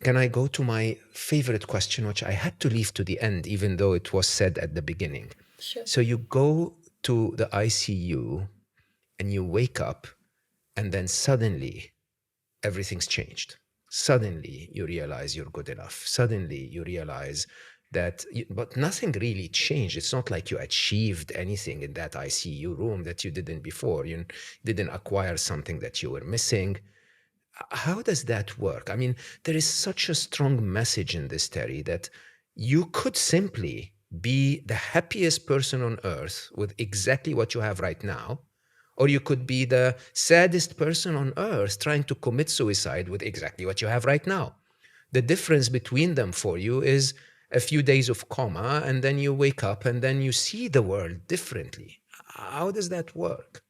Can I go to my favorite question, which I had to leave to the end, even though it was said at the beginning? Sure. So you go to the ICU and you wake up, and then suddenly everything's changed. Suddenly you realize you're good enough. Suddenly you realize but nothing really changed. It's not like you achieved anything in that ICU room that you didn't before. You didn't acquire something that you were missing. How does that work? There is such a strong message in this, Terry, that you could simply be the happiest person on earth with exactly what you have right now, Or you could be the saddest person on earth trying to commit suicide with exactly what you have right now. The difference between them for you is a few days of coma, and then you wake up and then you see the world differently. How does that work?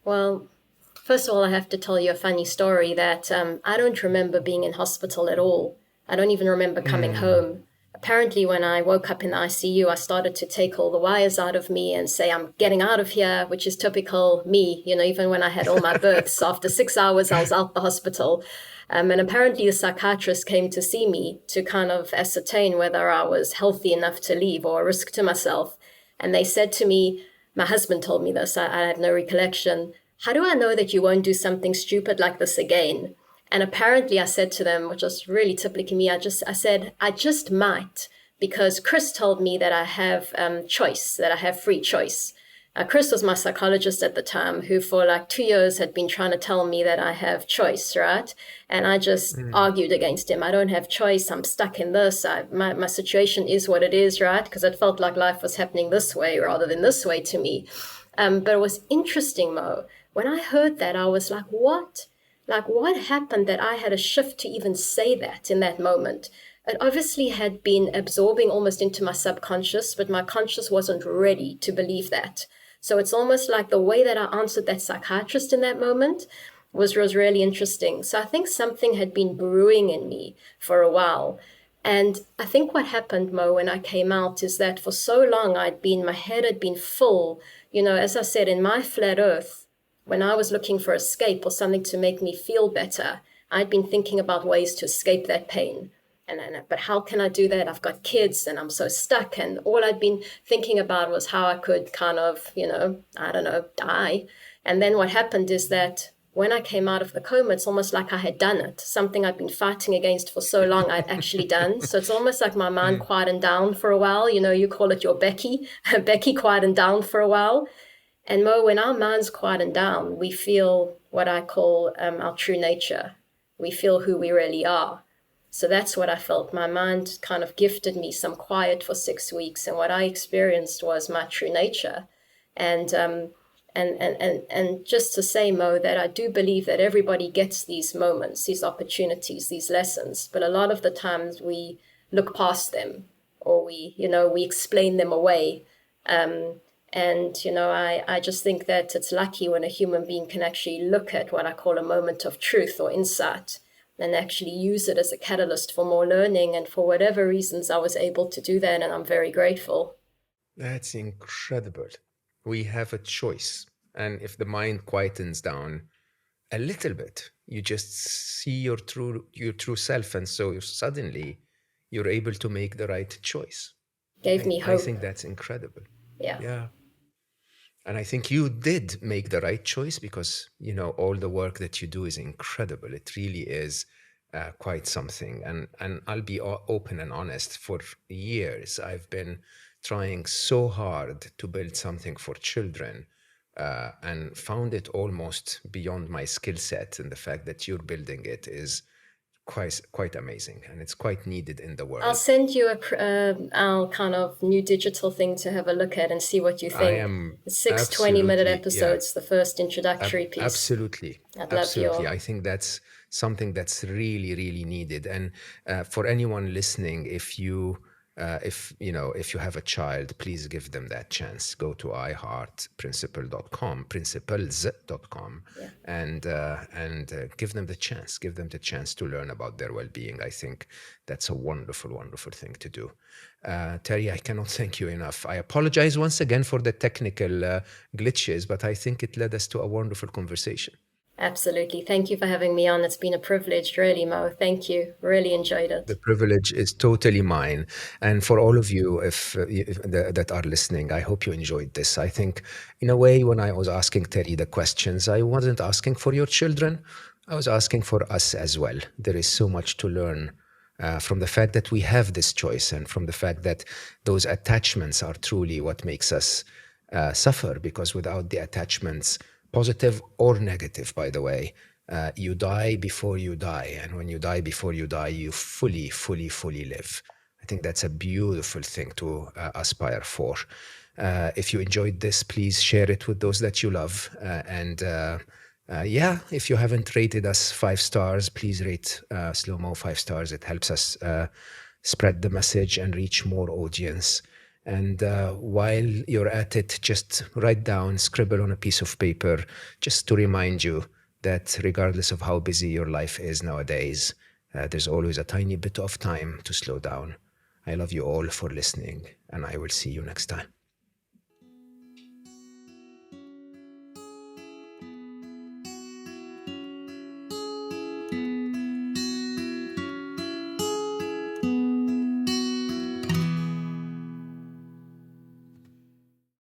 Well, first of all, I have to tell you a funny story that I don't remember being in hospital at all. I don't even remember coming home. Apparently, when I woke up in the ICU, I started to take all the wires out of me and say, I'm getting out of here, which is typical me. You know, even when I had all my births, after 6 hours, I was out the hospital. And apparently, the psychiatrist came to see me to kind of ascertain whether I was healthy enough to leave or a risk to myself. And they said to me, my husband told me this, I have no recollection. How do I know that you won't do something stupid like this again? And apparently I said to them, which was really typically me, I said, I just might, because Chris told me that I have choice, that I have free choice. Chris was my psychologist at the time, who for like 2 years had been trying to tell me that I have choice, right? And I just argued against him. I don't have choice. I'm stuck in this. My situation is what it is, right? Because it felt like life was happening this way rather than this way to me. But it was interesting, Mo. When I heard that, I was like, what? Like, what happened that I had a shift to even say that in that moment? It obviously had been absorbing almost into my subconscious, but my conscious wasn't ready to believe that. So it's almost like the way that I answered that psychiatrist in that moment was really interesting. So I think something had been brewing in me for a while. And I think what happened, Mo, when I came out is that for so long my head had been full, you know, as I said, in my flat earth, when I was looking for escape or something to make me feel better, I'd been thinking about ways to escape that pain. But how can I do that? I've got kids and I'm so stuck. And all I'd been thinking about was how I could kind of, you know, I don't know, die. And then what happened is that when I came out of the coma, it's almost like I had done it. Something I'd been fighting against for so long, I'd actually done. So it's almost like my mind quietened down for a while. You know, you call it your Becky. Becky quietened down for a while. And Mo, when our minds quieten down, we feel what I call our true nature. We feel who we really are. So that's what I felt. My mind kind of gifted me some quiet for 6 weeks, and what I experienced was my true nature. And just to say, Mo, that I do believe that everybody gets these moments, these opportunities, these lessons, but a lot of the times we look past them, or we explain them away. And, you know, I just think that it's lucky when a human being can actually look at what I call a moment of truth or insight and actually use it as a catalyst for more learning. And for whatever reasons, I was able to do that, and I'm very grateful. That's incredible. We have a choice. And if the mind quietens down a little bit, you just see your true self. And so suddenly you're able to make the right choice. Gave me I hope. think that's incredible. Yeah. Yeah. And I think you did make the right choice because, you know, all the work that you do is incredible. It really is quite something. And I'll be open and honest. For years, I've been trying so hard to build something for children and found it almost beyond my skill set. And the fact that you're building it is quite amazing, and it's quite needed in the world. I'll send you our kind of new digital thing to have a look at and see what you think. I am It's 6 absolutely, 20-minute yeah. episodes, the first introductory piece. Absolutely. I'd love Absolutely. your... I think that's something that's really, really needed. And for anyone listening, if you have a child, please give them that chance. Go to iheartprinciple.com, principles.com, and give them the chance. Give them the chance to learn about their well-being. I think that's a wonderful, wonderful thing to do. Terry, I cannot thank you enough. I apologize once again for the technical glitches, but I think it led us to a wonderful conversation. Absolutely. Thank you for having me on. It's been a privilege, really, Mo. Thank you. Really enjoyed it. The privilege is totally mine. And for all of you that are listening, I hope you enjoyed this. I think, in a way, when I was asking Terry the questions, I wasn't asking for your children. I was asking for us as well. There is so much to learn from the fact that we have this choice, and from the fact that those attachments are truly what makes us suffer, because without the attachments, positive or negative, by the way, you die before you die. And when you die before you die, you fully live. I think that's a beautiful thing to aspire for. If you enjoyed this, please share it with those that you love. Yeah, if you haven't rated us 5 stars, please rate Slo Mo 5 stars. It helps us spread the message and reach more audience. And while you're at it, just write down, scribble on a piece of paper, just to remind you that regardless of how busy your life is nowadays, there's always a tiny bit of time to slow down. I love you all for listening, and I will see you next time.